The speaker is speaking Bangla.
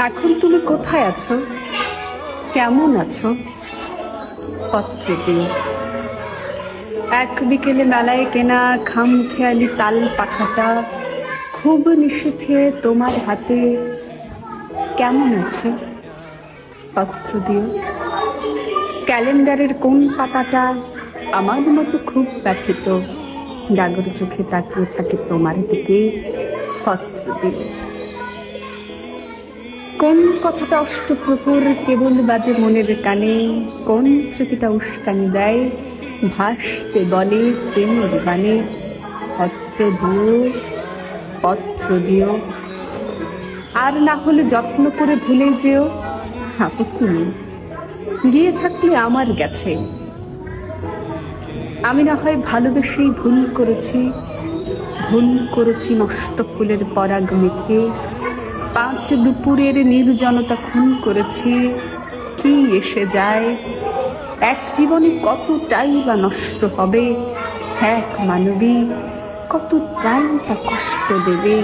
এখন তুমি কোথায় আছো? কেমন আছো? পত্রটি এক বিকেলে মেলায় কেনা খামখেয়ালি তাল পাখাটা খুব নিষেধে তোমার হাতে কেমন আছে? পত্র দিও। ক্যালেন্ডারের কোন পাতাটা আমার মতো খুব ব্যথিত ডাগর চোখে তাকিয়ে থাকে তোমার দিকে? পত্র দিও। কোন কথাটা অষ্টপ্রহর কেবল বাজে মনের কানে? কোন স্মৃতিটা উস্কানি দেয় ভাসতে বলে প্রেমের বানে? পত্র দিও, পত্র দিও। আর না হলে যত্ন করে ভুলে যেও, আপত্তি নেই। গিয়ে থাকলে আমার গেছে। আমি না হয় ভালোবেসেই ভুল করেছি নষ্ট ফুলের পরাগ মেখে। 5 দুপুরের নির্জনতা খুন করেছি, কি এসে যায়? এক জীবনে কতটাই বা নষ্ট হবে, এক মানবী কতটাই তা কষ্ট দেবে।